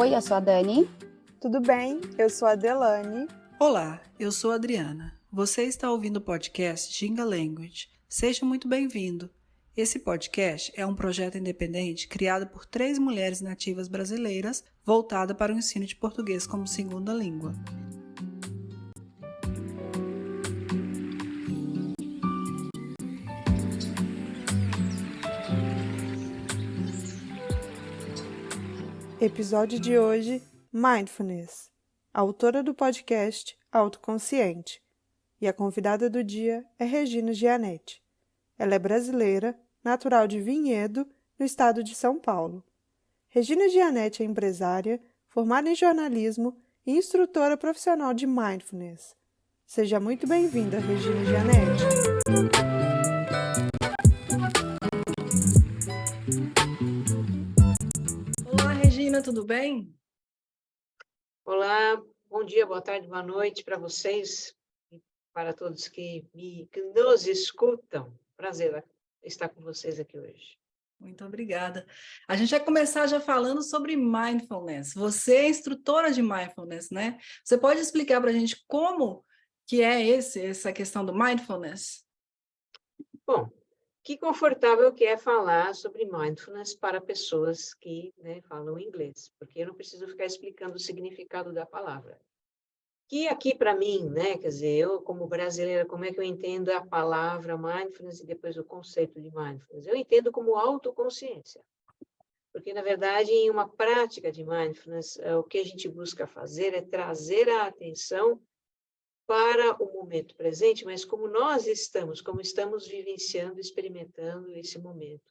Oi, eu sou a Dani. Tudo bem? Eu sou a Delane. Olá, eu sou a Adriana. Você está ouvindo o podcast Ginga Language. Seja muito bem-vindo. Esse podcast é um projeto independente criado por 3 mulheres nativas brasileiras voltada para o ensino de português como segunda língua. Episódio de hoje, Mindfulness. A autora do podcast Autoconsciente. E a convidada do dia é Regina Gianetti. Ela é brasileira, natural de Vinhedo, no estado de São Paulo. Regina Gianetti é empresária, formada em jornalismo e instrutora profissional de Mindfulness. Seja muito bem-vinda, Regina Gianetti. Olá, Regina, tudo bem? Olá, bom dia, boa tarde, boa noite para vocês e para todos que nos escutam. Prazer estar com vocês aqui hoje. Muito obrigada. A gente vai começar já falando sobre mindfulness. Você é instrutora de mindfulness, né? Você pode explicar para a gente como que é essa questão do mindfulness? Bom, que confortável que é falar sobre mindfulness para pessoas que, falam inglês, porque eu não preciso ficar explicando o significado da palavra. Que aqui para mim, quer dizer, eu como brasileira, como é que eu entendo a palavra mindfulness e depois o conceito de mindfulness? Eu entendo como autoconsciência. Porque, na verdade, em uma prática de mindfulness, o que a gente busca fazer é trazer a atenção para o momento presente, mas como estamos vivenciando, experimentando esse momento,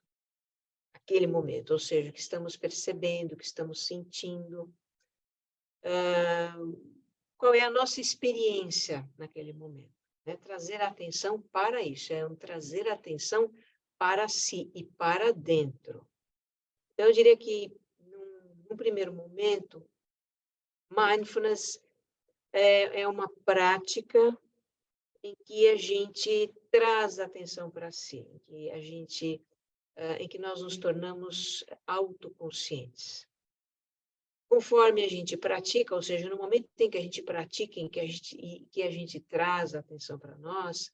aquele momento, ou seja, que estamos percebendo, que estamos sentindo, qual é a nossa experiência naquele momento. Trazer a atenção para isso, trazer a atenção para si e para dentro. Então, eu diria que, num primeiro momento, mindfulness é uma prática em que a gente traz a atenção para si, em que nós nos tornamos autoconscientes. Conforme a gente pratica, ou seja, no momento em que a gente pratica, que a gente traz a atenção para nós,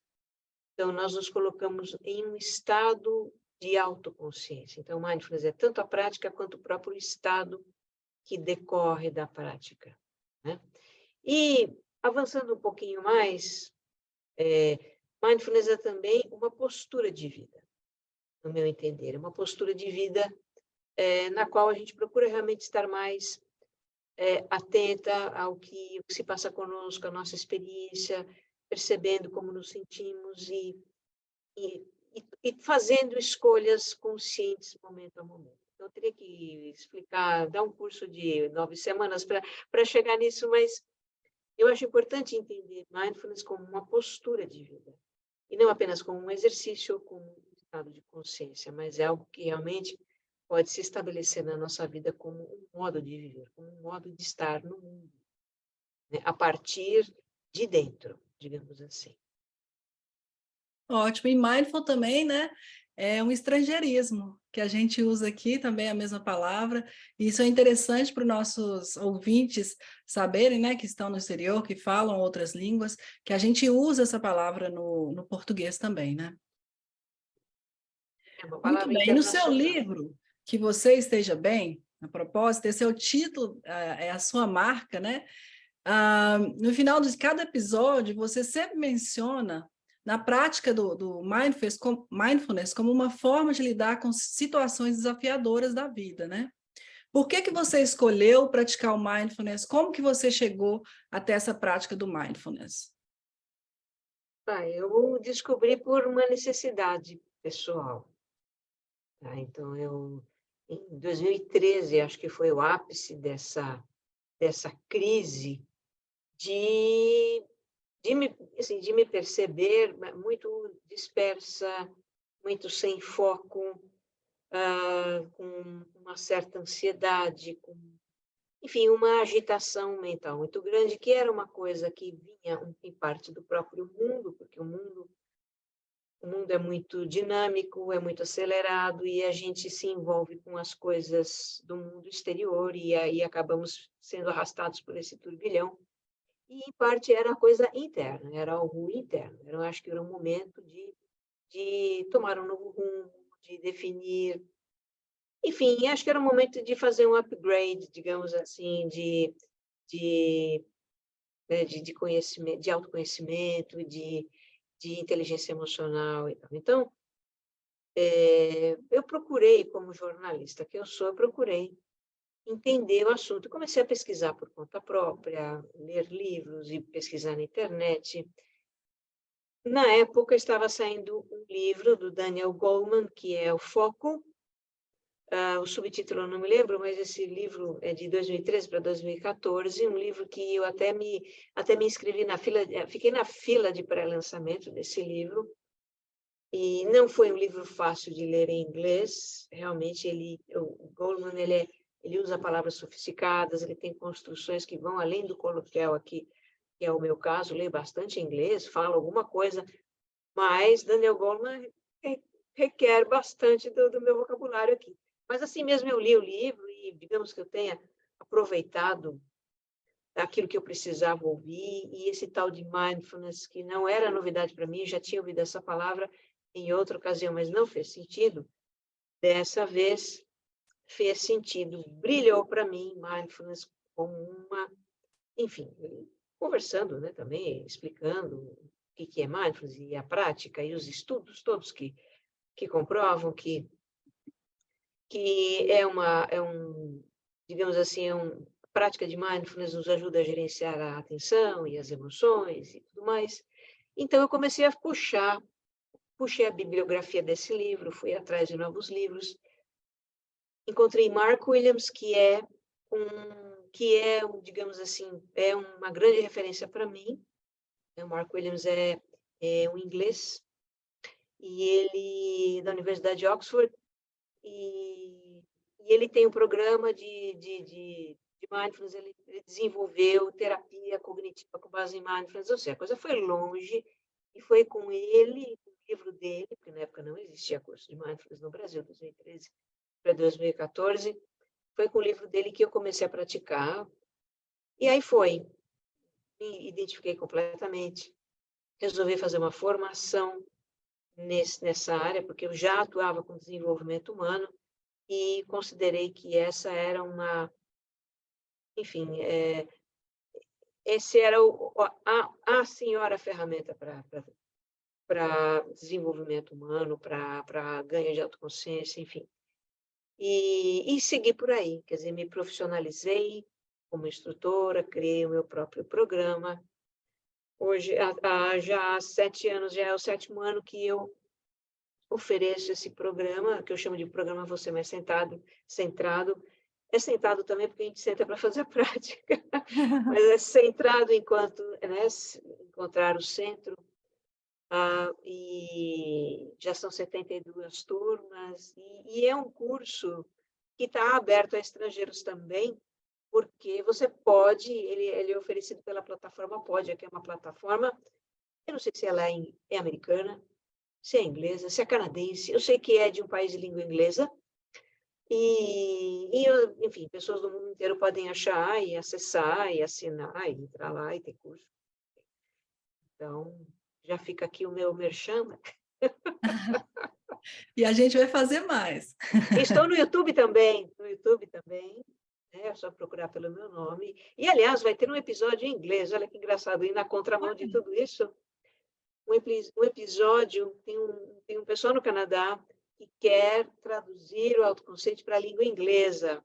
então nós nos colocamos em um estado de autoconsciência. Então, mindfulness é tanto a prática quanto o próprio estado que decorre da prática. E, avançando um pouquinho mais, mindfulness é também uma postura de vida, no meu entender. É uma postura de vida na qual a gente procura realmente estar mais atenta ao que se passa conosco, a nossa experiência, percebendo como nos sentimos e fazendo escolhas conscientes momento a momento. Então, eu teria que explicar, dar um curso de 9 semanas para chegar nisso, mas eu acho importante entender mindfulness como uma postura de vida, e não apenas como um exercício ou como um estado de consciência, mas é algo que realmente pode se estabelecer na nossa vida como um modo de viver, como um modo de estar no mundo, a partir de dentro, digamos assim. Ótimo. E mindful também, né? É um estrangeirismo, que a gente usa aqui também a mesma palavra. E isso é interessante para os nossos ouvintes saberem, né? Que estão no exterior, que falam outras línguas, que a gente usa essa palavra no português também, né? É uma Muito palavra bem. E no seu internacional. livro, Que Você Esteja Bem, a propósito, esse é o título, é a sua marca, né? No final de cada episódio, você sempre menciona na prática do mindfulness como uma forma de lidar com situações desafiadoras da vida, né? Por que você escolheu praticar o mindfulness? Como que você chegou até essa prática do mindfulness? Eu descobri por uma necessidade pessoal. Então, em 2013, acho que foi o ápice dessa crise de de me perceber muito dispersa, muito sem foco, com uma certa ansiedade, enfim, uma agitação mental muito grande, que era uma coisa que vinha em parte do próprio mundo, porque o mundo o mundo é muito dinâmico, é muito acelerado e a gente se envolve com as coisas do mundo exterior e aí acabamos sendo arrastados por esse turbilhão. E, em parte, era a coisa interna, era algo interno. Eu acho que era um momento de tomar um novo rumo, de definir. Enfim, acho que era um momento de fazer um upgrade, digamos assim, de, de conhecimento, de autoconhecimento, de inteligência emocional e tal. Então, eu procurei, como jornalista que eu procurei entender o assunto. Comecei a pesquisar por conta própria, ler livros e pesquisar na internet. Na época, estava saindo um livro do Daniel Goleman, que é O Foco. O subtítulo eu não me lembro, mas esse livro é de 2013 para 2014, um livro que eu até me inscrevi na fila, fiquei na fila de pré-lançamento desse livro, e não foi um livro fácil de ler em inglês, realmente o Goleman, ele usa palavras sofisticadas, ele tem construções que vão além do coloquial aqui, que é o meu caso, leio bastante inglês, falo alguma coisa, mas Daniel Goleman requer bastante do meu vocabulário aqui. Mas assim mesmo eu li o livro e digamos que eu tenha aproveitado aquilo que eu precisava ouvir, e esse tal de mindfulness, que não era novidade para mim, já tinha ouvido essa palavra em outra ocasião, mas não fez sentido, dessa vez fez sentido, brilhou para mim mindfulness como uma, enfim, conversando, né, também, explicando o que é mindfulness e a prática e os estudos todos que comprovam que digamos assim, prática de mindfulness nos ajuda a gerenciar a atenção e as emoções e tudo mais. Então, eu comecei a puxei a bibliografia desse livro, fui atrás de novos livros, encontrei Mark Williams, digamos assim, é uma grande referência para mim. O Mark Williams é um inglês, e ele da Universidade de Oxford, e ele tem um programa de mindfulness, ele desenvolveu terapia cognitiva com base em mindfulness, ou seja, a coisa foi longe, e foi com ele, com o livro dele, porque na época não existia curso de mindfulness no Brasil, 2013 para 2014, foi com o livro dele que eu comecei a praticar, e aí me identifiquei completamente, resolvi fazer uma formação nessa área, porque eu já atuava com desenvolvimento humano, e considerei que essa era enfim, esse era a senhora ferramenta para desenvolvimento humano, para ganho de autoconsciência, enfim. E segui por aí, quer dizer, me profissionalizei como instrutora, criei o meu próprio programa. Hoje, já há 7 anos, já é o 7º ano que eu ofereço esse programa, que eu chamo de programa Você Mais Centrado. É centrado também porque a gente senta para fazer a prática, mas é centrado enquanto, né, encontrar o centro. E já são 72 turmas, e é um curso que está aberto a estrangeiros também, porque você pode, ele é oferecido pela plataforma Podia, que é uma plataforma, eu não sei se ela é americana, se é inglesa, se é canadense, eu sei que é de um país de língua inglesa, enfim, pessoas do mundo inteiro podem achar e acessar e assinar e entrar lá e ter curso. Então, já fica aqui o meu merchan. E a gente vai fazer mais. Estou no YouTube também, é só procurar pelo meu nome. E, aliás, vai ter um episódio em inglês, olha que engraçado, e na contramão de tudo isso, um episódio, tem um pessoal no Canadá que quer traduzir o autoconsciente para a língua inglesa,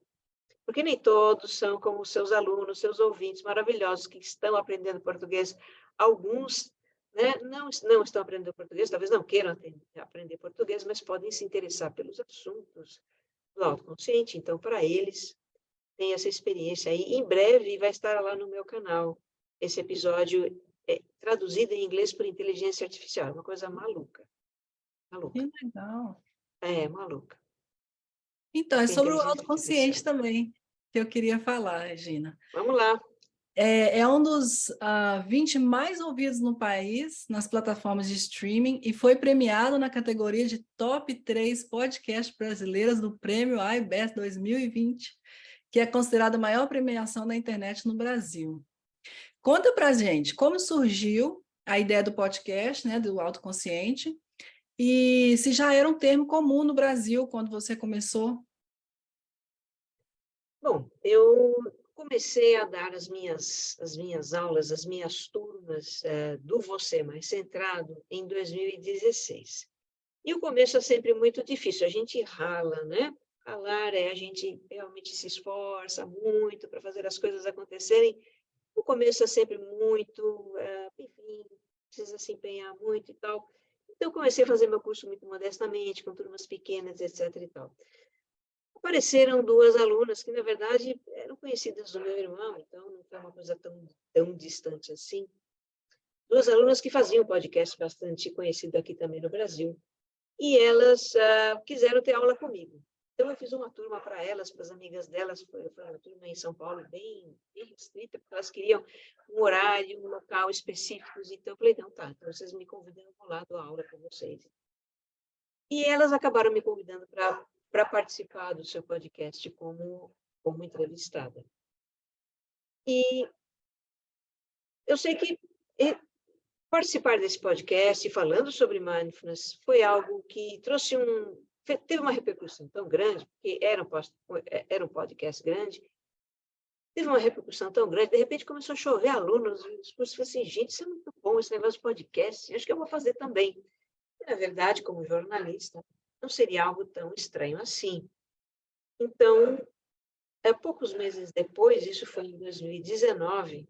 porque nem todos são como seus alunos, seus ouvintes maravilhosos que estão aprendendo português. Alguns, né, não estão aprendendo português, talvez não queiram aprender português, mas podem se interessar pelos assuntos do autoconsciente. Então, para eles, tem essa experiência aí. Em breve vai estar lá no meu canal esse episódio traduzido em inglês por inteligência artificial. É uma coisa maluca. Que legal. Maluca. Então, é sobre o autoconsciente também que eu queria falar, Regina. Vamos lá. É um dos 20 mais ouvidos no país, nas plataformas de streaming, e foi premiado na categoria de Top 3 Podcasts Brasileiras do Prêmio iBest 2020, que é considerada a maior premiação da internet no Brasil. Conta pra gente como surgiu a ideia do podcast, né, do autoconsciente, e se já era um termo comum no Brasil quando você começou. Bom, eu comecei a dar as minhas aulas, as minhas turmas do Você Mais Centrado em 2016. E o começo é sempre muito difícil, a gente rala, né? Ralar a gente realmente se esforça muito para fazer as coisas acontecerem. O começo é sempre muito, enfim, precisa se empenhar muito e tal. Então, eu comecei a fazer meu curso muito modestamente, com turmas pequenas, etc. e tal. Apareceram duas alunas que, na verdade, eram conhecidas do meu irmão, então não foi uma coisa tão distante assim. Duas alunas que faziam um podcast bastante conhecido aqui também no Brasil. E elas quiseram ter aula comigo. Então, eu fiz uma turma para elas, para as amigas delas, foi uma turma em São Paulo bem restrita, porque elas queriam um horário, um local específicos. Então, eu falei, não, tá, então vocês me convidam, eu vou lá, dou aula para vocês. E elas acabaram me convidando para participar do seu podcast como entrevistada. E eu sei que participar desse podcast, falando sobre mindfulness, foi algo que teve uma repercussão tão grande, porque era um podcast grande, teve uma repercussão tão grande, de repente começou a chover alunos, e os cursos assim, gente, isso é muito bom, esse negócio de podcast, acho que eu vou fazer também. E, na verdade, como jornalista, não seria algo tão estranho assim. Então, poucos meses depois, isso foi em 2019,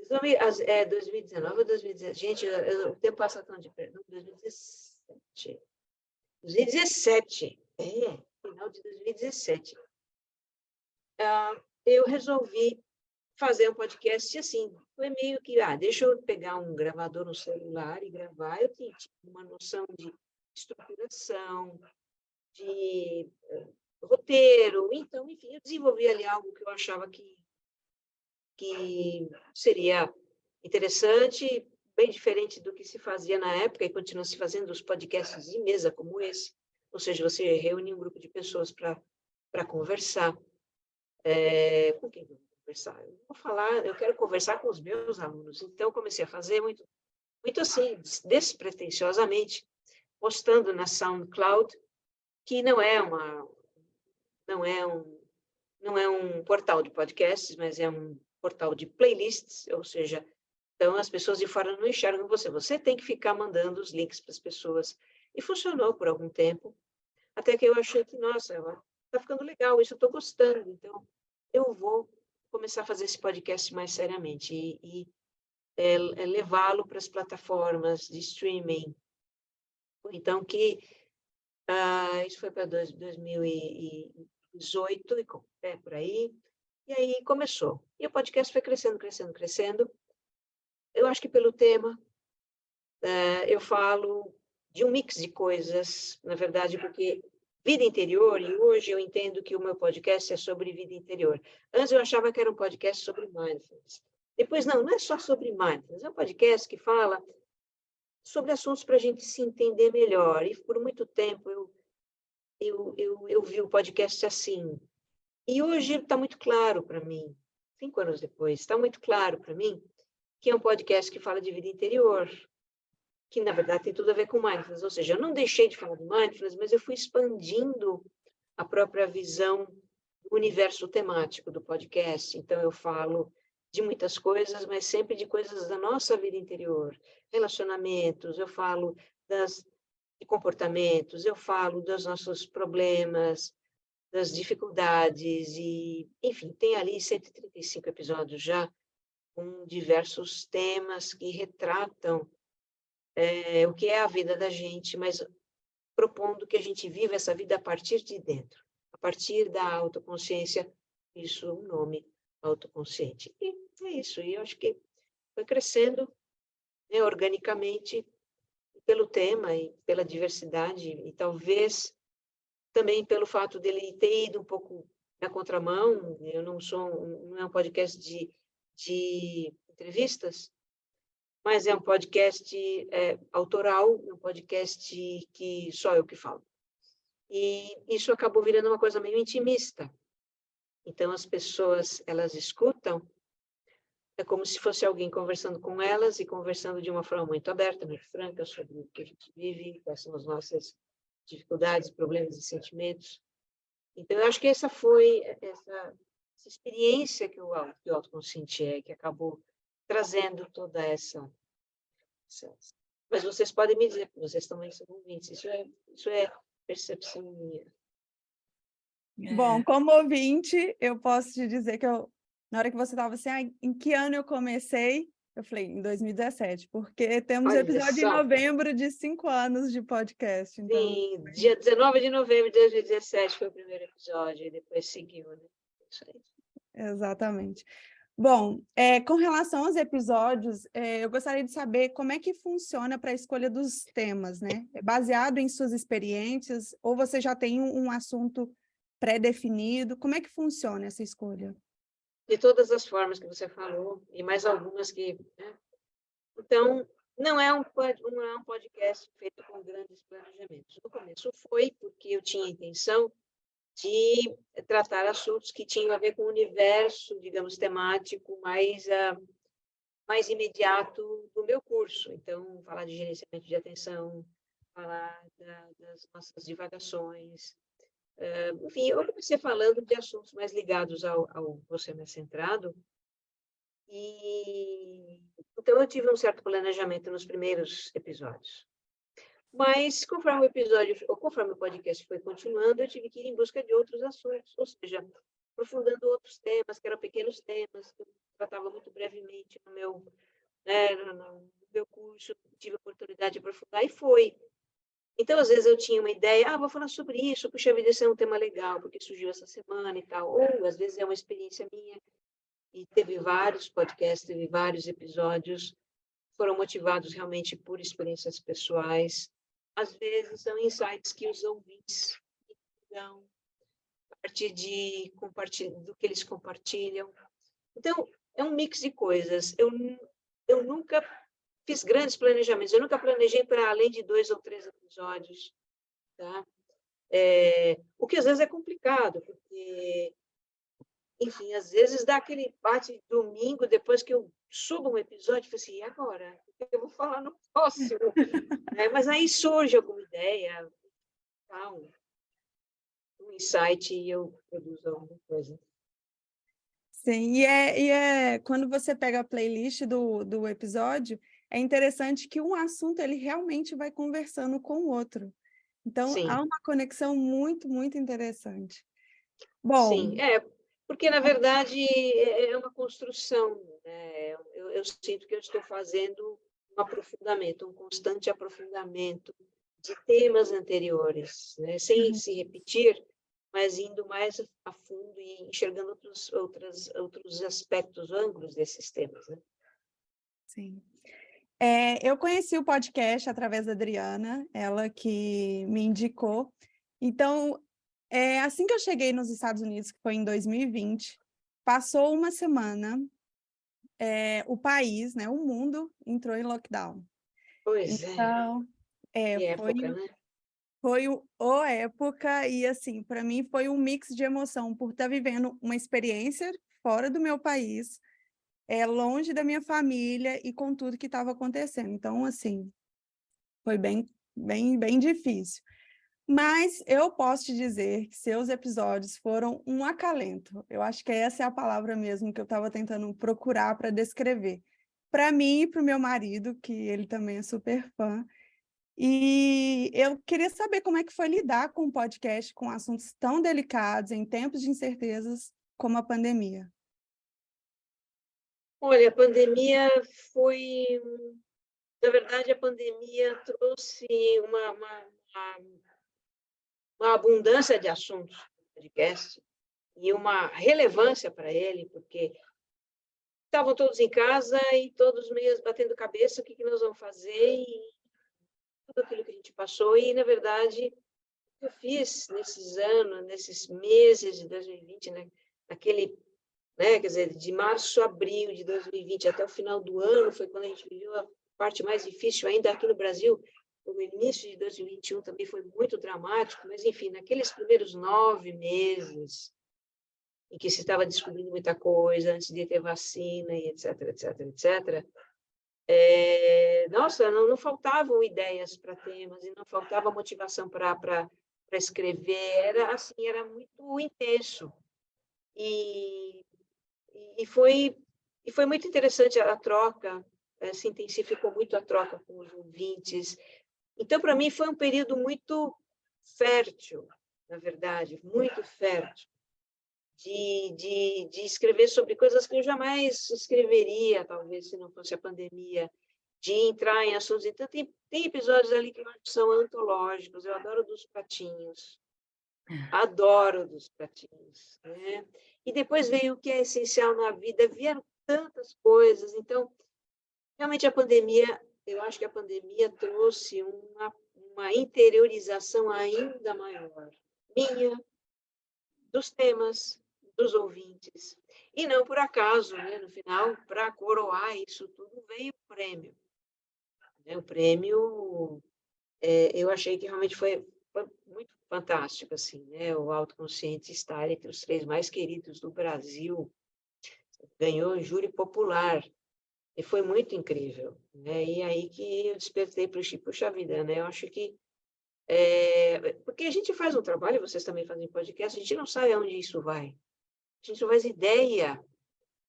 2019 ou 2017. Gente, o tempo passa tão depressa. 2017. 2017. Final de 2017. Eu resolvi fazer um podcast assim. Foi meio que, deixa eu pegar um gravador no celular e gravar. Eu tinha uma noção de estruturação, de roteiro. Então, enfim, eu desenvolvi ali algo que eu achava que seria interessante, bem diferente do que se fazia na época e continua se fazendo os podcasts de mesa como esse. Ou seja, você reúne um grupo de pessoas para conversar. Com quem eu vou conversar? Eu quero conversar com os meus alunos. Então, comecei a fazer muito assim, despretensiosamente, postando na SoundCloud, que não é um portal de podcasts, mas é um portal de playlists, ou seja, então as pessoas de fora não enxergam você. Você tem que ficar mandando os links para as pessoas. E funcionou por algum tempo, até que eu achei que, nossa, está ficando legal isso, eu estou gostando. Então, eu vou começar a fazer esse podcast mais seriamente e levá-lo para as plataformas de streaming. Então, isso foi para 2018, por aí. E aí começou. E o podcast foi crescendo, crescendo, crescendo. Eu acho que pelo tema, eu falo de um mix de coisas, na verdade, porque vida interior, e hoje eu entendo que o meu podcast é sobre vida interior. Antes eu achava que era um podcast sobre mindfulness. Depois, não é só sobre mindfulness, é um podcast que fala sobre assuntos para a gente se entender melhor. E por muito tempo eu vi o podcast assim. E hoje está muito claro para mim, 5 anos depois, está muito claro para mim que é um podcast que fala de vida interior, que, na verdade, tem tudo a ver com mindfulness. Ou seja, eu não deixei de falar de mindfulness, mas eu fui expandindo a própria visão do universo temático do podcast. Então, eu falo de muitas coisas, mas sempre de coisas da nossa vida interior. Relacionamentos, eu falo de comportamentos, eu falo dos nossos problemas, das dificuldades e, enfim, tem ali 135 episódios já com diversos temas que retratam o que é a vida da gente, mas propondo que a gente viva essa vida a partir de dentro, a partir da autoconsciência, isso é um nome, autoconsciente. E é isso, e eu acho que foi crescendo, né, organicamente pelo tema e pela diversidade, e talvez também pelo fato dele ter ido um pouco na contramão, eu não é um podcast de entrevistas, mas é um podcast autoral, um podcast que só eu que falo. E isso acabou virando uma coisa meio intimista. Então, as pessoas, elas escutam, é como se fosse alguém conversando com elas e conversando de uma forma muito aberta, muito franca, sobre o que a gente vive, quais são as nossas dificuldades, problemas e sentimentos. Então, eu acho que essa foi essa experiência que o autoconsciente que acabou trazendo toda essa... Mas vocês podem me dizer, porque vocês também são ouvintes, isso é percepção minha. Bom, como ouvinte, eu posso te dizer que na hora que você estava assim, em que ano eu comecei? Eu falei, em 2017, porque temos Olha episódio em só. novembro de 5 anos de podcast. Então... Sim, dia 19 de novembro de 2017 foi o primeiro episódio, e depois seguiu, né? Isso aí. Exatamente. Bom, com relação aos episódios, eu gostaria de saber como é que funciona para a escolha dos temas, né? É baseado em suas experiências ou você já tem um assunto pré-definido? Como é que funciona essa escolha? De todas as formas que você falou, e mais algumas que... Né? Então, não é um podcast feito com grandes planejamentos. No começo foi porque eu tinha a intenção de tratar assuntos que tinham a ver com o universo, digamos, temático mais imediato do meu curso. Então, falar de gerenciamento de atenção, falar das nossas divagações. Enfim, eu comecei falando de assuntos mais ligados ao Você Mais Centrado. Então, eu tive um certo planejamento nos primeiros episódios. Mas, conforme o podcast foi continuando, eu tive que ir em busca de outros assuntos, ou seja, aprofundando outros temas, que eram pequenos temas, que eu tratava muito brevemente no meu curso, tive a oportunidade de aprofundar, e foi. Então, às vezes eu tinha uma ideia, vou falar sobre isso, puxa vida, esse é um tema legal, porque surgiu essa semana e tal, ou às vezes é uma experiência minha, e teve vários podcasts, teve vários episódios, foram motivados realmente por experiências pessoais. Às vezes são insights que os ouvintes dão a partir do que eles compartilham. Então, é um mix de coisas. Eu nunca fiz grandes planejamentos, eu nunca planejei para além de 2 ou 3 episódios. Tá? O que às vezes é complicado, porque, enfim, às vezes dá aquele bate domingo, depois que eu subo um episódio, eu falo assim, e agora? O que eu vou falar no próximo? Mas aí surge alguma ideia, um insight, e eu produzo alguma coisa. Sim, quando você pega a playlist do episódio, é interessante que um assunto ele realmente vai conversando com o outro. Então, Sim. há uma conexão muito, muito interessante. Bom, sim, porque, na verdade, é uma construção. Né? Eu sinto que eu estou fazendo um aprofundamento, um constante aprofundamento de temas anteriores, né? Sem se repetir, mas indo mais a fundo e enxergando outros aspectos, ângulos desses temas. Né? sim. Eu conheci o podcast através da Adriana, ela que me indicou. Então, assim que eu cheguei nos Estados Unidos, que foi em 2020, passou uma semana, o país, né, o mundo, entrou em lockdown. Pois Então, que época, né? foi época, e assim, para mim foi um mix de emoção, por estar vivendo uma experiência fora do meu país, longe da minha família e com tudo que estava acontecendo. Então, assim, foi bem, bem, bem difícil. Mas eu posso te dizer que seus episódios foram um acalento. Eu acho que essa é a palavra mesmo que eu estava tentando procurar para descrever. Para mim e para o meu marido, que ele também é super fã. E eu queria saber como é que foi lidar com um podcast com assuntos tão delicados em tempos de incertezas como a pandemia. Olha, a pandemia foi... Na verdade, a pandemia trouxe uma abundância de assuntos no podcast e uma relevância para ele, porque estavam todos em casa e todos meio batendo cabeça, o que nós vamos fazer, e tudo aquilo que a gente passou. E, na verdade, eu fiz nesses anos, nesses meses de 2020, né? Naquele, né? Quer dizer, de março a abril de 2020 até o final do ano, foi quando a gente viveu a parte mais difícil, ainda aqui no Brasil. O início de 2021 também foi muito dramático, mas, enfim, naqueles primeiros 9 meses, em que se estava descobrindo muita coisa, antes de ter vacina, e etc, etc, etc, nossa, não faltavam ideias para temas, e não faltava motivação para escrever, era assim, era muito intenso. E, e foi muito interessante a troca, se intensificou muito a troca com os ouvintes. Então, para mim, foi um período muito fértil, na verdade, muito fértil, de escrever sobre coisas que eu jamais escreveria, talvez, se não fosse a pandemia, de entrar em assuntos. Então, tem episódios ali que eu acho que são antológicos. Eu adoro dos patinhos. Adoro dos patinhos, né? E depois veio o que é essencial na vida, vieram tantas coisas. Então, realmente a pandemia, eu acho que a pandemia trouxe uma interiorização ainda maior, minha, dos temas, dos ouvintes. E não por acaso, né? No final, para coroar isso tudo, veio o prêmio. O prêmio, eu achei que realmente foi muito fantástico, assim, né? O Autoconsciente está entre os 3 mais queridos do Brasil, ganhou júri popular, e foi muito incrível, né? E aí que eu despertei para o puxa vida, né? Eu acho que, porque a gente faz um trabalho, vocês também fazem podcast, a gente não sabe aonde isso vai, a gente não faz ideia.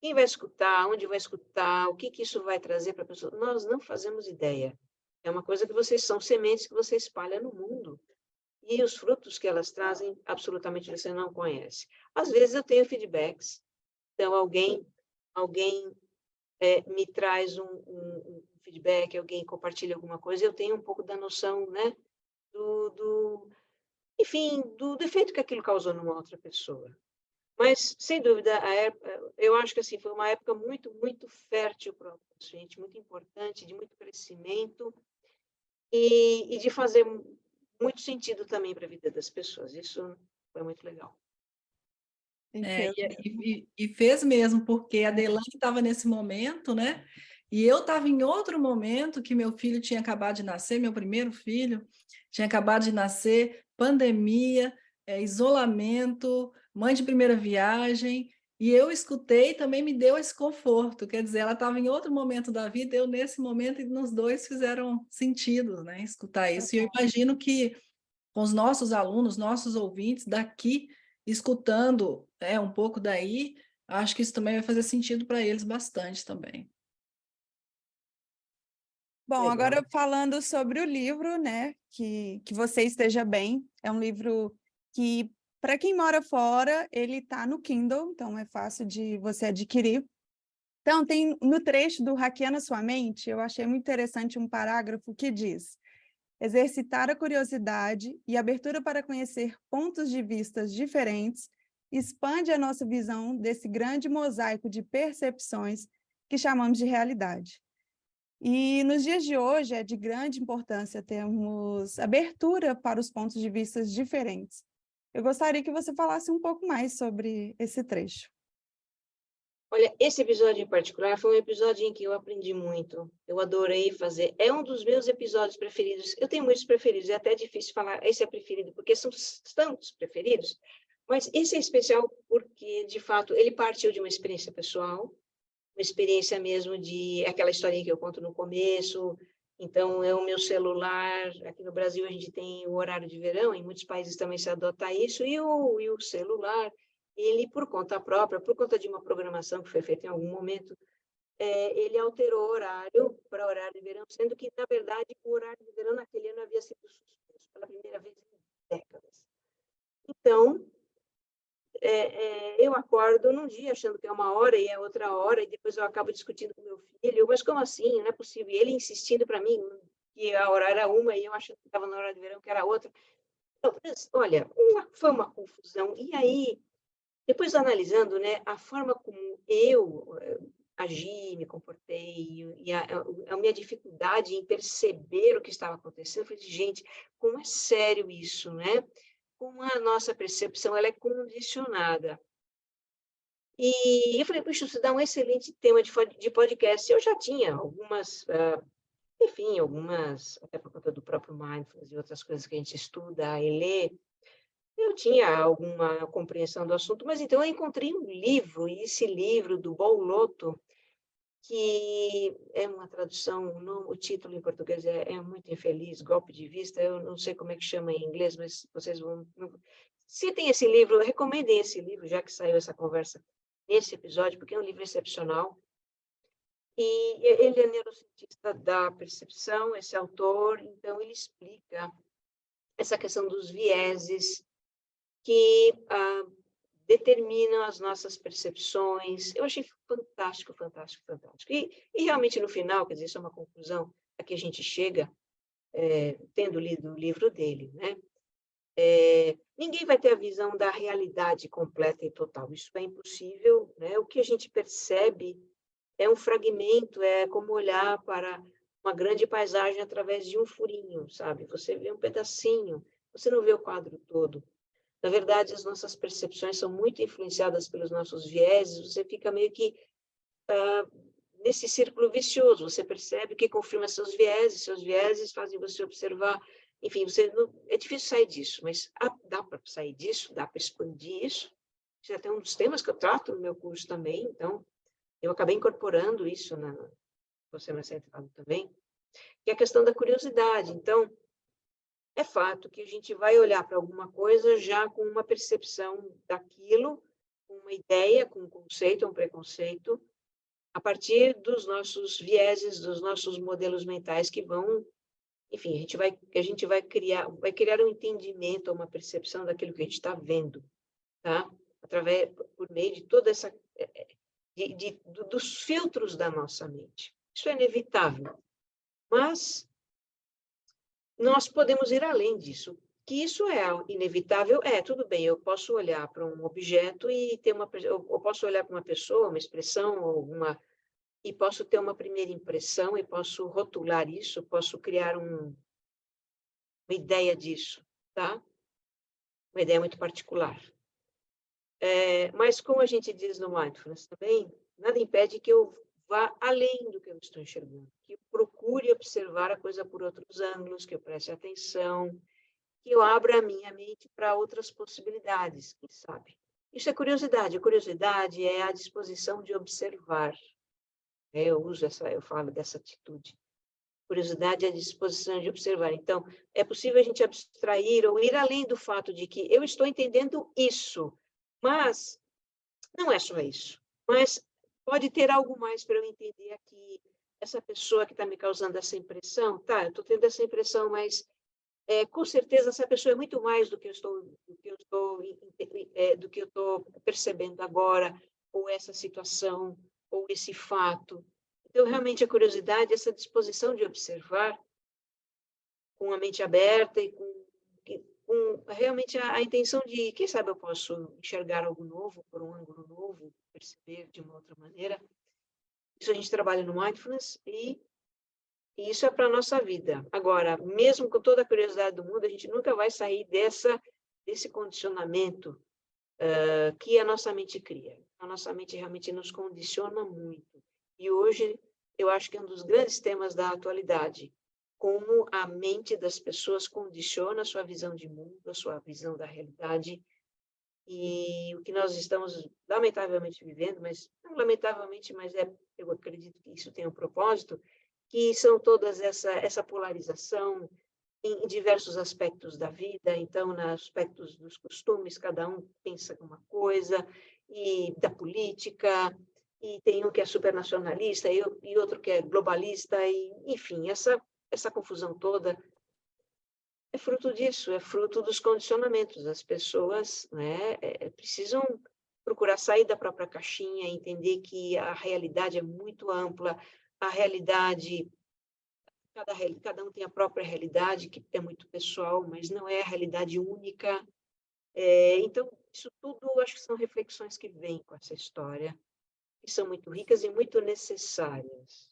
Quem vai escutar, onde vai escutar, o que isso vai trazer para a pessoa, nós não fazemos ideia. É uma coisa que vocês são sementes que você espalha no mundo. E os frutos que elas trazem, absolutamente você não conhece. Às vezes eu tenho feedbacks. Então, alguém me traz um feedback, alguém compartilha alguma coisa, eu tenho um pouco da noção, né, enfim, do efeito que aquilo causou numa outra pessoa. Mas, sem dúvida, eu acho que assim, foi uma época muito, muito fértil para a gente, muito importante, de muito crescimento e de fazer muito sentido também para a vida das pessoas. Isso foi muito legal. E fez mesmo, porque a Deilane estava nesse momento, né? E eu estava em outro momento que meu filho tinha acabado de nascer, meu primeiro filho tinha acabado de nascer, pandemia, isolamento, mãe de primeira viagem, e eu escutei e também me deu esse conforto. Quer dizer, ela estava em outro momento da vida, eu nesse momento, e nos dois fizeram sentido, né? Escutar isso. E eu imagino que com os nossos alunos, nossos ouvintes daqui, escutando um pouco daí, acho que isso também vai fazer sentido para eles bastante também. Bom, agora falando sobre o livro, né, que você esteja bem, é um livro que, para quem mora fora, ele está no Kindle, então é fácil de você adquirir. Então, tem no trecho do Hackeando a Sua Mente, eu achei muito interessante um parágrafo que diz: exercitar a curiosidade e abertura para conhecer pontos de vista diferentes expande a nossa visão desse grande mosaico de percepções que chamamos de realidade. E nos dias de hoje é de grande importância termos abertura para os pontos de vista diferentes. Eu gostaria que você falasse um pouco mais sobre esse trecho. Olha, esse episódio em particular foi um episódio em que eu aprendi muito. Eu adorei fazer. É um dos meus episódios preferidos. Eu tenho muitos preferidos, é até difícil falar esse é preferido, porque são tantos preferidos. Mas esse é especial porque, de fato, ele partiu de uma experiência pessoal, uma experiência mesmo de aquela historinha que eu conto no começo. Então, é o meu celular. Aqui no Brasil, a gente tem o horário de verão, em muitos países também se adota isso, e o celular, ele, por conta própria, por conta de uma programação que foi feita em algum momento, ele alterou o horário para horário de verão, sendo que, na verdade, o horário de verão naquele ano havia sido suspenso pela primeira vez em décadas. Então, eu acordo num dia achando que é 1 hora e é outra hora, e depois eu acabo discutindo com meu filho, mas como assim? Não é possível. E ele insistindo para mim que a hora era uma e eu achando que estava na hora de verão que era outra. Então, olha, foi uma confusão. E aí, depois analisando, né, a forma como agi, me comportei, e a minha dificuldade em perceber o que estava acontecendo, eu falei, gente, como é sério isso, né? Como a nossa percepção ela é condicionada. E eu falei, puxa, isso dá um excelente tema de podcast. Eu já tinha algumas, enfim, algumas, até por conta do próprio Mindfulness e outras coisas que a gente estuda e lê, eu tinha alguma compreensão do assunto, mas então eu encontrei um livro, e esse livro do Bouloto, que é uma tradução, o título em português é muito infeliz, Golpe de Vista, eu não sei como é que chama em inglês, mas vocês vão... Se tem esse livro, recomendem esse livro, já que saiu essa conversa nesse episódio, porque é um livro excepcional. E ele é neurocientista da percepção, esse autor, então ele explica essa questão dos vieses que determinam as nossas percepções. Eu achei fantástico, fantástico, fantástico. E realmente, no final, quer dizer, isso é uma conclusão a que a gente chega, tendo lido o livro dele, né? Ninguém vai ter a visão da realidade completa e total. Isso é impossível, né? O que a gente percebe é um fragmento, é como olhar para uma grande paisagem através de um furinho, sabe? Você vê um pedacinho, você não vê o quadro todo. Na verdade, as nossas percepções são muito influenciadas pelos nossos vieses, você fica meio que nesse círculo vicioso, você percebe que confirma seus vieses fazem você observar, enfim, é difícil sair disso, mas dá para sair disso, dá para expandir isso. Isso é até um dos temas que eu trato no meu curso também, então eu acabei incorporando isso na você mais centrado também, que é a questão da curiosidade. Então, é fato que a gente vai olhar para alguma coisa já com uma percepção daquilo, com uma ideia, com um conceito, um preconceito, a partir dos nossos vieses, dos nossos modelos mentais que vão, enfim, a gente vai criar um entendimento, uma percepção daquilo que a gente está vendo, tá? Por meio de toda essa, dos filtros da nossa mente. Isso é inevitável, mas nós podemos ir além disso. Que isso é inevitável, tudo bem, eu posso olhar para um objeto e eu posso olhar para uma pessoa, uma expressão, e posso ter uma primeira impressão, e posso rotular isso, posso criar uma ideia disso, tá? Uma ideia muito particular. Mas, como a gente diz no Mindfulness também, nada impede que eu vá além do que eu estou enxergando, que eu procure observar a coisa por outros ângulos, que eu preste atenção, que eu abra a minha mente para outras possibilidades, quem sabe? Isso é curiosidade. A curiosidade é a disposição de observar. Eu falo dessa atitude. Curiosidade é a disposição de observar. Então, é possível a gente abstrair ou ir além do fato de que eu estou entendendo isso, mas não é só isso. Mas pode ter algo mais para eu entender aqui. Essa pessoa que está me causando essa impressão, tá, eu estou tendo essa impressão, mas com certeza essa pessoa é muito mais do que eu estou percebendo agora, ou essa situação, ou esse fato. Então, realmente, a curiosidade, essa disposição de observar com a mente aberta e com realmente a intenção de, quem sabe eu posso enxergar algo novo, por um ângulo novo, perceber de uma outra maneira. Isso a gente trabalha no Mindfulness e isso é para a nossa vida. Agora, mesmo com toda a curiosidade do mundo, a gente nunca vai sair desse condicionamento que a nossa mente cria. A nossa mente realmente nos condiciona muito. E hoje, eu acho que é um dos grandes temas da atualidade, como a mente das pessoas condiciona a sua visão de mundo, a sua visão da realidade, e o que nós estamos lamentavelmente vivendo, mas não lamentavelmente, mas eu acredito que isso tem um propósito, que são todas essa polarização em diversos aspectos da vida. Então, nos aspectos dos costumes, cada um pensa uma coisa, e da política, e tem um que é supernacionalista e outro que é globalista, e enfim, essa confusão toda é fruto disso, é fruto dos condicionamentos. As pessoas, né, precisam procurar sair da própria caixinha, entender que a realidade é muito ampla, a realidade, cada um tem a própria realidade, que é muito pessoal, mas não é a realidade única. Então, isso tudo, acho que são reflexões que vêm com essa história. que são muito ricas e muito necessárias.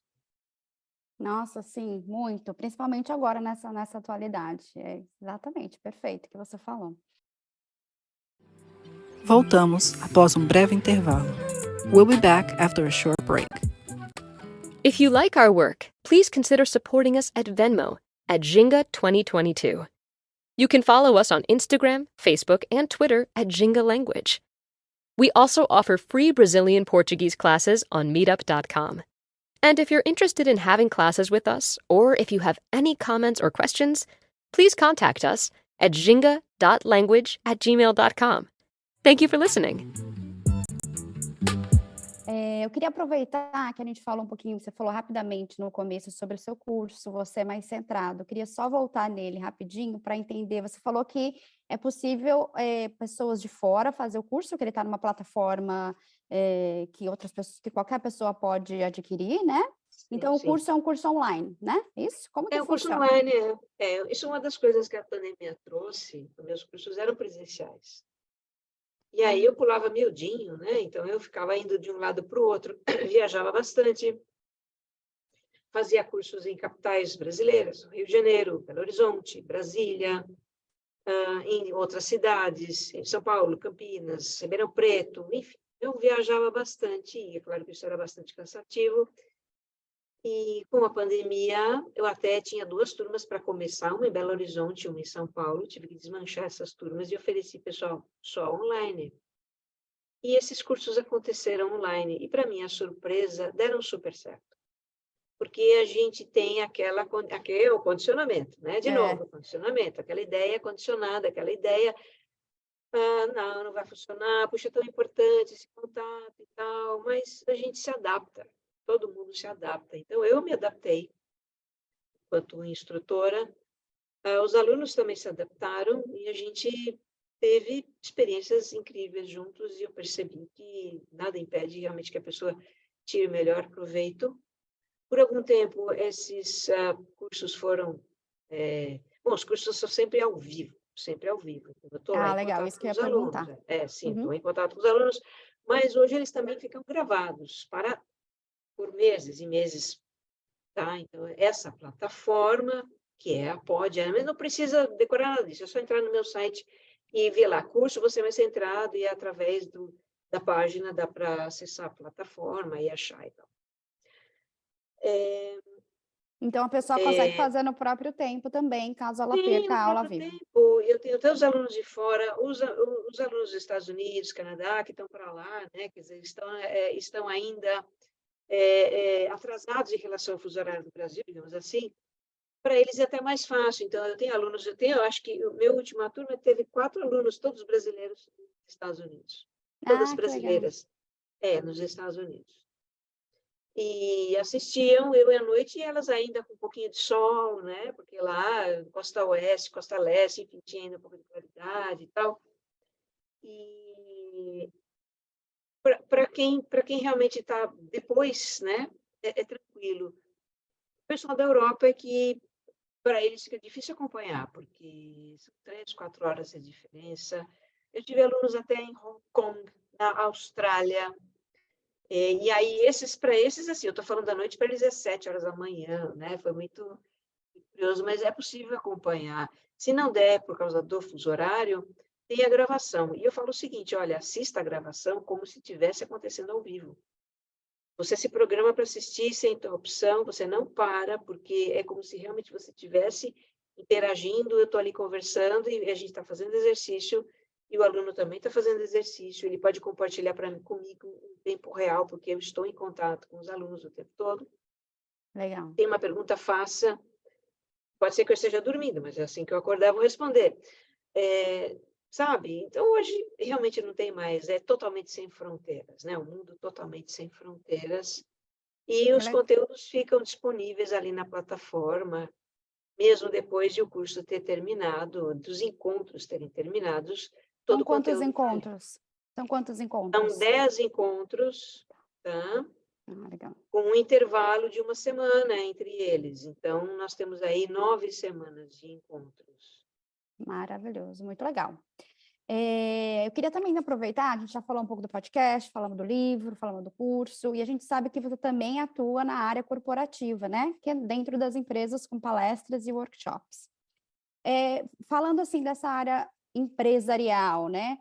Nossa, sim, muito, principalmente agora nessa atualidade. É exatamente, perfeito o que você falou. Voltamos após um breve intervalo. We'll be back after a short break. If you like our work, please consider supporting us at Venmo at Jinga 2022. You can follow us on Instagram, Facebook, and Twitter at Jinga Language. We also offer free Brazilian Portuguese classes on meetup.com. And if you're interested in having classes with us, or if you have any comments or questions, please contact us at jinga.language@gmail.com. Thank you for listening. Eu queria aproveitar que a gente falou um pouquinho, você falou rapidamente no começo sobre o seu curso, você é mais centrado. Eu queria só voltar nele rapidinho para entender. Você falou que é possível pessoas de fora fazer o curso, que ele está numa plataforma que outras pessoas, que qualquer pessoa pode adquirir, né? Então, o curso é um curso online, né? Isso? Como que funciona? O curso online, isso é uma das coisas que a pandemia trouxe. Os meus cursos eram presenciais. E aí eu pulava miudinho, né? Então eu ficava indo de um lado para o outro, viajava bastante, fazia cursos em capitais brasileiras, Rio de Janeiro, Belo Horizonte, Brasília, em outras cidades, em São Paulo, Campinas, Ribeirão Preto, enfim, eu viajava bastante, e é claro que isso era bastante cansativo. E com a pandemia, eu até tinha 2 turmas para começar, uma em Belo Horizonte e uma em São Paulo. Tive que desmanchar essas turmas e ofereci pessoal só online. E esses cursos aconteceram online. E, para minha surpresa, deram super certo. Porque a gente tem aquele o condicionamento, né? De novo, o condicionamento, aquela ideia condicionada, aquela ideia, não vai funcionar, puxa, é tão importante esse contato e tal, mas a gente se adapta. Todo mundo se adapta. Então, eu me adaptei enquanto instrutora. Os alunos também se adaptaram e a gente teve experiências incríveis juntos e eu percebi que nada impede realmente que a pessoa tire o melhor proveito. Por algum tempo, esses cursos foram... os cursos são sempre ao vivo, sempre ao vivo. Eu estou lá em legal, contato isso que com eu os ia alunos. perguntar. Sim, estou em contato com os alunos, mas hoje eles também ficam gravados por meses e meses, tá? Então, essa plataforma, que é a Pod, mas não precisa decorar nada disso, é só entrar no meu site e ver lá, curso, você vai ser entrado e através da página dá para acessar a plataforma e achar e tal. Então, a pessoa consegue fazer no próprio tempo também, caso ela perca a aula ao vivo. Eu tenho até os alunos de fora, os alunos dos Estados Unidos, Canadá, que estão para lá, né? Quer dizer, estão ainda atrasados em relação ao fuso horário do Brasil, digamos assim. Para eles é até mais fácil. Então, eu acho que o meu última turma teve 4 alunos, todos brasileiros nos Estados Unidos. Todas brasileiras, nos Estados Unidos. E assistiam eu à noite e elas ainda com um pouquinho de sol, né? Porque lá, costa oeste, costa leste, enfim, tinha ainda um pouco de claridade e tal. E para quem realmente está depois, né? É tranquilo. O pessoal da Europa é que para eles fica difícil acompanhar, porque são 3, 4 horas de diferença. Eu tive alunos até em Hong Kong, na Austrália. E aí, para esses, assim, eu estou falando da noite, para eles é 7 horas da manhã, né? Foi muito curioso, mas é possível acompanhar. Se não der, por causa do fuso horário, tem a gravação. E eu falo o seguinte, olha, assista a gravação como se estivesse acontecendo ao vivo. Você se programa para assistir sem interrupção, você não para, porque é como se realmente você estivesse interagindo, eu estou ali conversando e a gente está fazendo exercício, e o aluno também está fazendo exercício, ele pode compartilhar comigo em tempo real, porque eu estou em contato com os alunos o tempo todo. Legal. Tem uma pergunta, faça. Pode ser que eu esteja dormindo, mas é assim que eu acordar, vou responder. Sabe? Então, hoje, realmente não tem mais, é totalmente sem fronteiras, né? O mundo totalmente sem fronteiras. E os conteúdos ficam disponíveis ali na plataforma, mesmo depois de o curso ter terminado, dos encontros terem terminados. São quantos encontros? São 10 encontros, tá? Legal. Com um intervalo de 1 semana entre eles. Então, nós temos aí 9 semanas de encontros. Maravilhoso, muito legal. Eu queria também aproveitar, a gente já falou um pouco do podcast, falamos do livro, falamos do curso, e a gente sabe que você também atua na área corporativa, né? Que é dentro das empresas com palestras e workshops. Falando assim dessa área empresarial, né?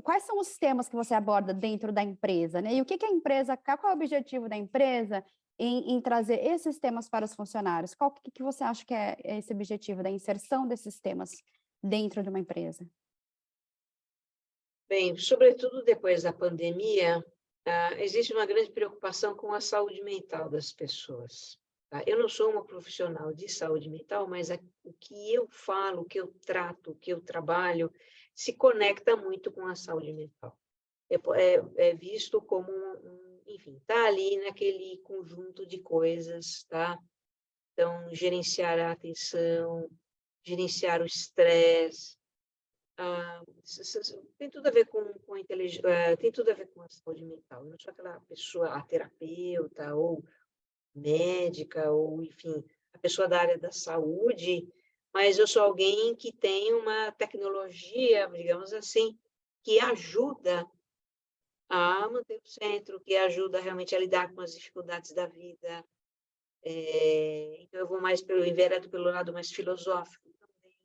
Quais são os temas que você aborda dentro da empresa, né? E o que a empresa, qual é o objetivo da empresa em trazer esses temas para os funcionários? Qual que você acha que é esse objetivo da inserção desses temas dentro de uma empresa? Bem, sobretudo depois da pandemia, existe uma grande preocupação com a saúde mental das pessoas. Tá? Eu não sou uma profissional de saúde mental, mas o que eu falo, o que eu trato, o que eu trabalho, se conecta muito com a saúde mental. É visto como, enfim, está ali naquele conjunto de coisas, tá? Então, gerenciar a atenção, gerenciar o estresse, tem tudo a ver com a inteligência, tem tudo a ver com a saúde mental. Eu não sou aquela pessoa, a terapeuta ou médica, ou, enfim, a pessoa da área da saúde, mas eu sou alguém que tem uma tecnologia, digamos assim, que ajuda a manter o centro, que ajuda realmente a lidar com as dificuldades da vida. Então, eu vou mais enveredo pelo lado mais filosófico também.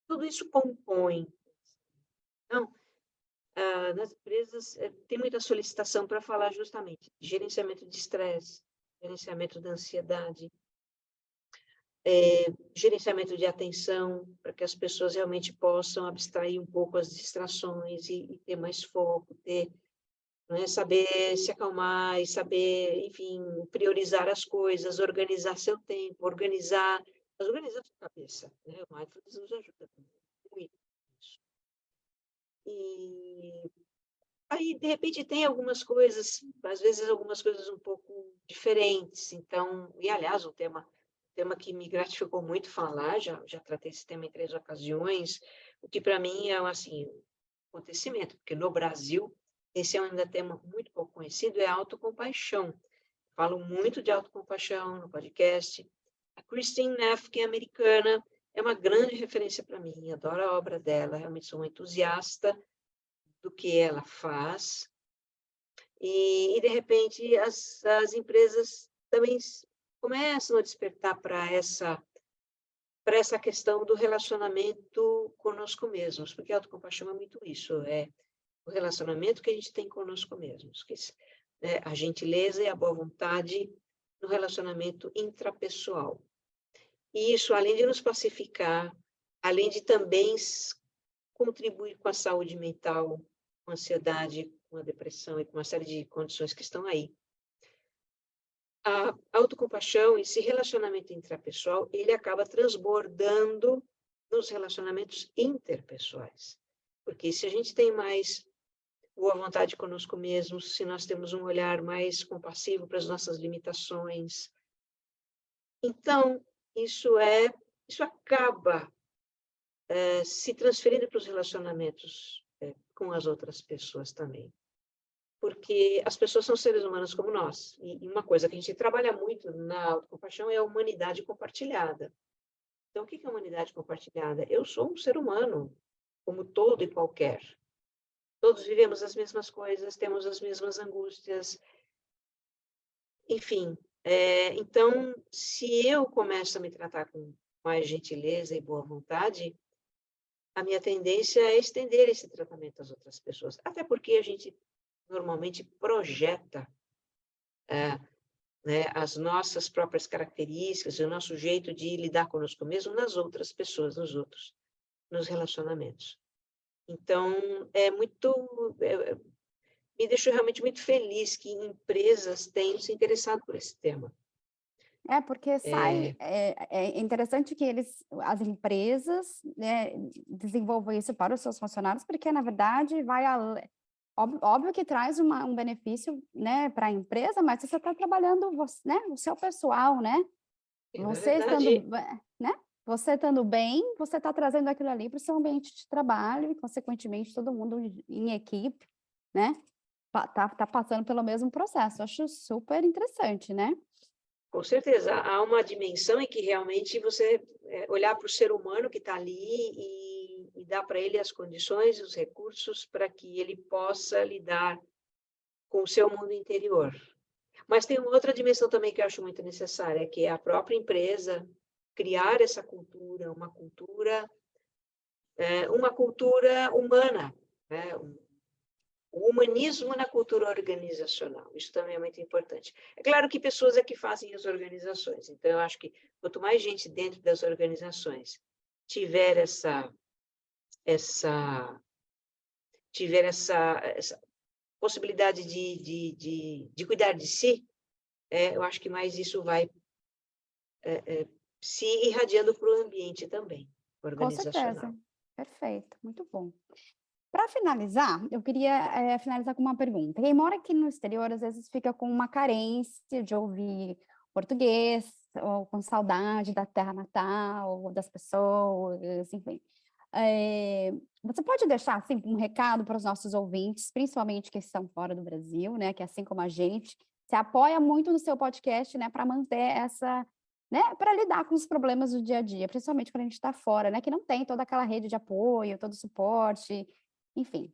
Tudo isso compõe. Então, nas empresas, tem muita solicitação para falar justamente de gerenciamento de estresse, gerenciamento da ansiedade, gerenciamento de atenção, para que as pessoas realmente possam abstrair um pouco as distrações e ter mais foco, saber se acalmar e saber, enfim, priorizar as coisas, organizar seu tempo, organizar sua cabeça. Né? O Mindfulness nos ajuda muito nisso. E aí, de repente, tem algumas coisas, às vezes algumas coisas um pouco diferentes. Então, e aliás, um tema que me gratificou muito falar, já tratei esse tema em 3 ocasiões, o que para mim é assim, um acontecimento, porque no Brasil, esse é ainda tema muito pouco conhecido, é a autocompaixão. Falo muito de autocompaixão no podcast. A Christine Neff, que é americana, é uma grande referência para mim, adoro a obra dela, realmente sou uma entusiasta do que ela faz. E de repente, as empresas também começam a despertar para essa questão do relacionamento conosco mesmos, porque a autocompaixão é muito isso, é o relacionamento que a gente tem conosco mesmos, que a gentileza e a boa vontade no relacionamento intrapessoal. E isso, além de nos pacificar, além de também contribuir com a saúde mental, com a ansiedade, com a depressão e com uma série de condições que estão aí. A autocompaixão, esse relacionamento intrapessoal, ele acaba transbordando nos relacionamentos interpessoais. Porque se a gente tem mais boa vontade conosco mesmos, se nós temos um olhar mais compassivo para as nossas limitações, então isso acaba se transferindo para os relacionamentos com as outras pessoas também. Porque as pessoas são seres humanos como nós. E uma coisa que a gente trabalha muito na autocompaixão é a humanidade compartilhada. Então, o que é humanidade compartilhada? Eu sou um ser humano, como todo e qualquer. Todos vivemos as mesmas coisas, temos as mesmas angústias. Enfim, então, se eu começo a me tratar com mais gentileza e boa vontade, a minha tendência é estender esse tratamento às outras pessoas. Até porque a gente normalmente projeta as nossas próprias características, o nosso jeito de lidar conosco mesmo nas outras pessoas, nos relacionamentos. Então, me deixou realmente muito feliz que empresas tenham se interessado por esse tema. Porque é interessante que as empresas, né, desenvolvam isso para os seus funcionários, porque, na verdade, óbvio que traz um benefício, né, para a empresa, mas você está trabalhando, né, o seu pessoal, né? Você estando bem, você está trazendo aquilo ali para o seu ambiente de trabalho e, consequentemente, todo mundo em equipe, né? Tá passando pelo mesmo processo. Eu acho super interessante, né? Com certeza. Há uma dimensão em que realmente você olhar para o ser humano que está ali e dar para ele as condições, os recursos para que ele possa lidar com o seu mundo interior. Mas tem uma outra dimensão também que eu acho muito necessária, que é a própria empresa criar essa cultura, uma cultura humana, né? O humanismo na cultura organizacional, isso também é muito importante. É claro que pessoas é que fazem as organizações, então eu acho que quanto mais gente dentro das organizações tiver essa possibilidade de cuidar de si, eu acho que mais isso vai se irradiando para o ambiente também, Com organizacional. certeza. Perfeito, muito bom. Para finalizar, eu queria finalizar com uma pergunta. Quem mora aqui no exterior, às vezes fica com uma carência de ouvir português, ou com saudade da terra natal, ou das pessoas, enfim. Você pode deixar assim, um recado para os nossos ouvintes, principalmente que estão fora do Brasil, né, que assim como a gente, se apoia muito no seu podcast, né, para manter essa, né, para lidar com os problemas do dia a dia, principalmente quando a gente está fora, né, que não tem toda aquela rede de apoio, todo o suporte, enfim.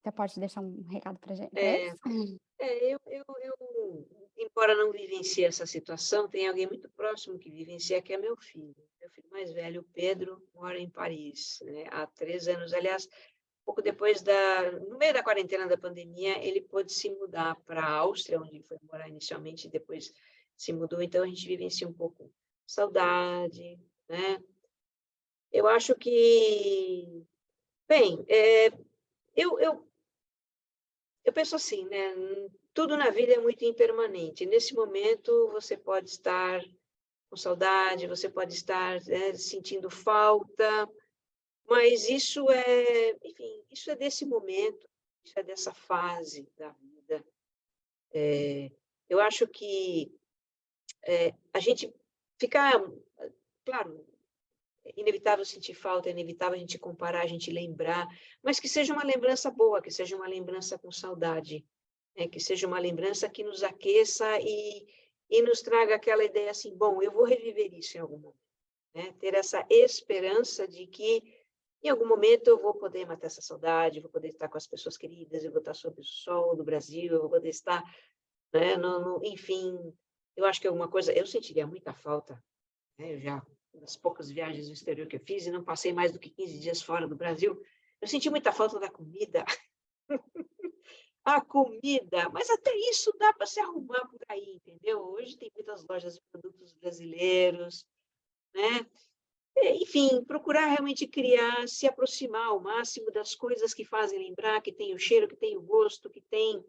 Você pode deixar um recado para eles? Eu, embora não vivencie essa situação, tem alguém muito próximo que vivencia, que é meu filho. Meu filho mais velho, Pedro, mora em Paris, né, há 3 anos. Aliás, pouco depois no meio da quarentena da pandemia, ele pôde se mudar para a Áustria, onde foi morar inicialmente, e depois se mudou. Então, a gente vivencia um pouco saudade, né? Eu acho que, bem, eu penso assim, né? Tudo na vida é muito impermanente. Nesse momento, você pode estar com saudade, você pode estar, né, sentindo falta, mas enfim, isso é desse momento, isso é dessa fase da vida. Eu acho que a gente ficar, claro, é inevitável sentir falta, é inevitável a gente comparar, a gente lembrar, mas que seja uma lembrança boa, que seja uma lembrança com saudade, né? Que seja uma lembrança que nos aqueça e nos traga aquela ideia assim, bom, eu vou reviver isso em algum momento, né? Ter essa esperança de que em algum momento eu vou poder matar essa saudade, vou poder estar com as pessoas queridas, eu vou estar sob o sol do Brasil, eu vou poder estar, né, enfim, eu acho que alguma coisa, eu sentiria muita falta, né? Eu já, das poucas viagens no exterior que eu fiz, e não passei mais do que 15 dias fora do Brasil, eu senti muita falta da comida. A comida, mas até isso dá para se arrumar por aí, entendeu? Hoje tem muitas lojas de produtos brasileiros, né? Enfim, procurar realmente criar, se aproximar ao máximo das coisas que fazem lembrar, que tem o cheiro, que tem o gosto, que tem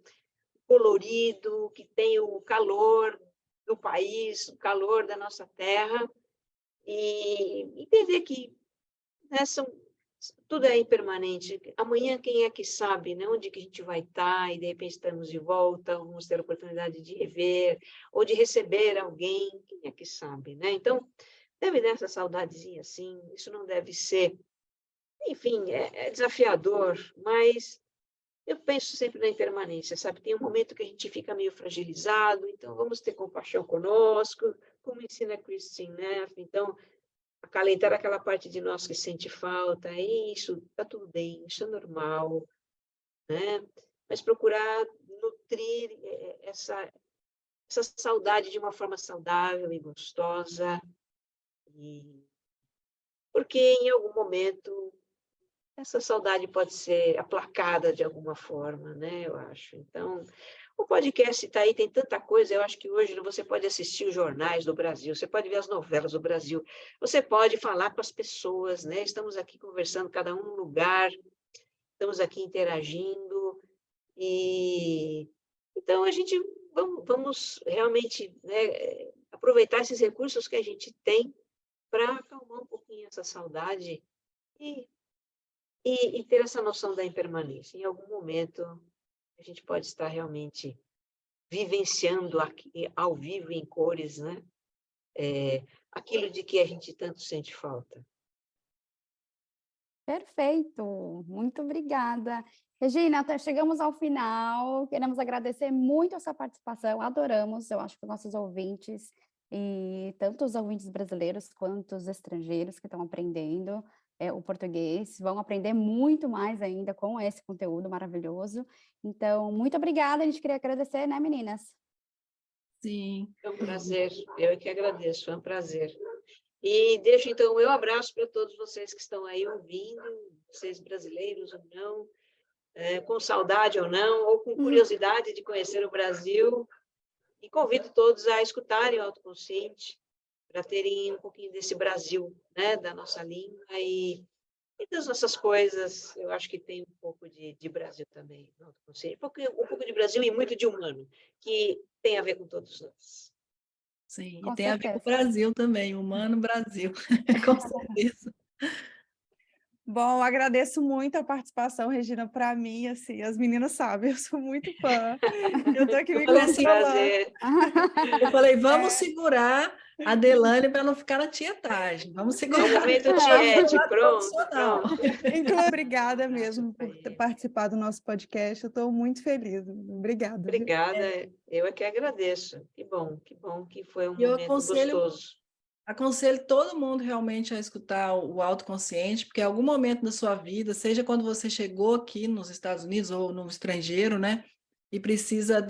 colorido, que tem o calor do país, o calor da nossa terra, e entender que, né, tudo é impermanente. Amanhã, quem é que sabe, né, onde que a gente vai estar, e de repente estamos de volta, vamos ter a oportunidade de rever, ou de receber alguém, quem é que sabe, né? Então, deve dar essa saudadezinha assim, isso não deve ser, enfim, é desafiador, mas eu penso sempre na impermanência, sabe? Tem um momento que a gente fica meio fragilizado, então vamos ter compaixão conosco, como ensina Christine Neff, então acalentar aquela parte de nós que sente falta, isso, está tudo bem, isso é normal, né? Mas procurar nutrir essa saudade de uma forma saudável e gostosa, porque em algum momento essa saudade pode ser aplacada de alguma forma, né? Eu acho. Então, o podcast está aí, tem tanta coisa. Eu acho que hoje você pode assistir os jornais do Brasil, você pode ver as novelas do Brasil, você pode falar com as pessoas, né? Estamos aqui conversando, cada um num lugar, estamos aqui interagindo. E então a gente vamos realmente, né, aproveitar esses recursos que a gente tem para acalmar um pouquinho essa saudade e ter essa noção da impermanência. Em algum momento, a gente pode estar realmente vivenciando aqui, ao vivo, em cores, né? Aquilo de que a gente tanto sente falta. Perfeito, muito obrigada. Regina, chegamos ao final, queremos agradecer muito a sua participação, adoramos, eu acho que os nossos ouvintes, e tanto os ouvintes brasileiros quanto os estrangeiros que estão aprendendo, o português, vão aprender muito mais ainda com esse conteúdo maravilhoso. Então, muito obrigada, a gente queria agradecer, né, meninas? Sim. É um prazer, eu que agradeço, é um prazer. E deixo, então, o meu abraço para todos vocês que estão aí ouvindo, vocês brasileiros ou não, com saudade ou não, ou com curiosidade de conhecer o Brasil. E convido todos a escutarem o Autoconsciente, para terem um pouquinho desse Brasil, né, da nossa língua e das nossas coisas. Eu acho que tem um pouco de Brasil também no Autoconsciente, um pouco de Brasil e muito de humano, que tem a ver com todos nós. Sim, Com e tem a ver com o certeza. Brasil também, humano Brasil, com certeza. Bom, agradeço muito a participação, Regina, para mim, assim, as meninas sabem, eu sou muito fã. Eu tô aqui Eu me falei assim, controlando. eu falei, vamos segurar a Delane para não ficar na tietagem. Vamos É segurar. um momento Vamos tiete, falar pronto, profissional. pronto. Inclusive, obrigada Um abraço mesmo pra por ter ele. participado do nosso podcast. Eu estou muito feliz. Obrigada. Viu? Obrigada, eu é que agradeço. Que bom que foi um E eu momento gostoso. aconselho todo mundo realmente a escutar o autoconsciente, porque em algum momento da sua vida, seja quando você chegou aqui nos Estados Unidos ou no estrangeiro, né, e precisa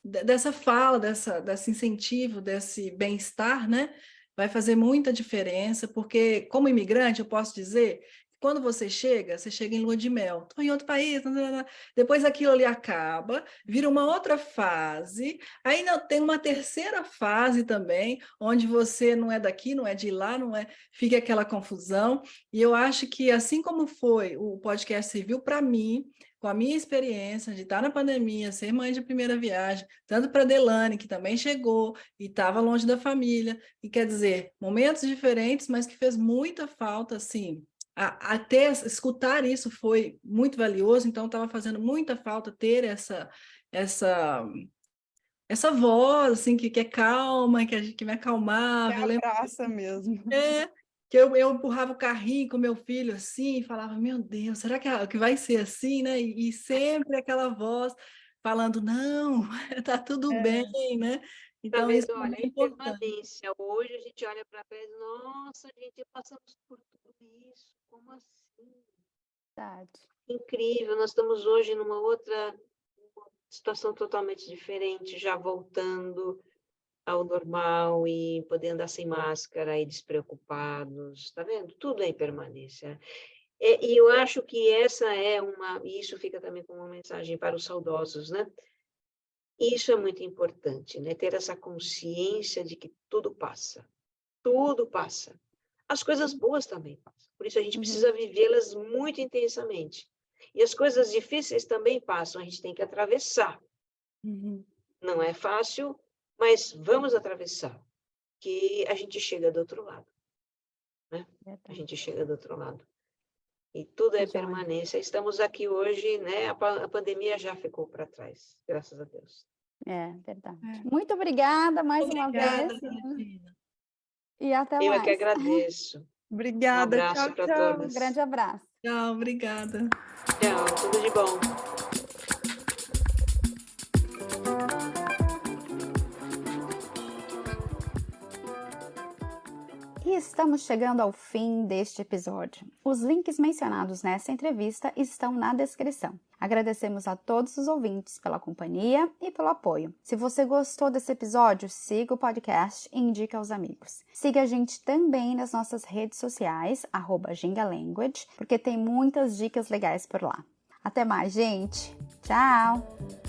dessa fala, desse incentivo, desse bem-estar, né, vai fazer muita diferença, porque como imigrante eu posso dizer, quando você chega em lua de mel, estou em outro país, depois aquilo ali acaba, vira uma outra fase, aí tem uma terceira fase também, onde você não é daqui, não é de lá, não é, fica aquela confusão, e eu acho que assim como foi, o podcast serviu para mim, com a minha experiência de estar na pandemia, ser mãe de primeira viagem, tanto para a Delane, que também chegou e estava longe da família, e quer dizer, momentos diferentes, mas que fez muita falta, assim, até escutar isso foi muito valioso, então estava fazendo muita falta ter essa voz, assim, que é calma, que me acalmava. Me abraça mesmo. Que eu empurrava o carrinho com meu filho assim, e falava, meu Deus, será que vai ser assim, né? E sempre aquela voz falando, não, tá tudo bem, né? Tá Então, isso vendo? é Olha, a muito importante. impermanência. Hoje a gente olha para trás, nossa, gente, passamos por tudo isso. Como assim? Verdade. Incrível, nós estamos hoje numa outra situação totalmente diferente, já voltando ao normal e poder andar sem máscara e despreocupados, tá vendo? Tudo é impermanência. E eu acho que e isso fica também como uma mensagem para os saudosos, né? Isso é muito importante, né? Ter essa consciência de que tudo passa. Tudo passa. As coisas boas também passam. Por isso a gente precisa vivê-las muito intensamente. E as coisas difíceis também passam, a gente tem que atravessar. Não é fácil, mas vamos atravessar, que a gente chega do outro lado, né? A gente chega do outro lado. E tudo é Joia. permanência. Estamos aqui hoje, né? A pandemia já ficou para trás, graças a Deus. É, verdade. Muito obrigada mais uma Obrigada, vez. Regina. E até Eu é que mais. agradeço. Um Obrigada. abraço Tchau, para tchau. todas. Grande abraço. Tchau, obrigada. Tchau, tudo de bom. E estamos chegando ao fim deste episódio. Os links mencionados nessa entrevista estão na descrição. Agradecemos a todos os ouvintes pela companhia e pelo apoio. Se você gostou desse episódio, siga o podcast e indique aos amigos. Siga a gente também nas nossas redes sociais, @gingalanguage, porque tem muitas dicas legais por lá. Até mais, gente! Tchau!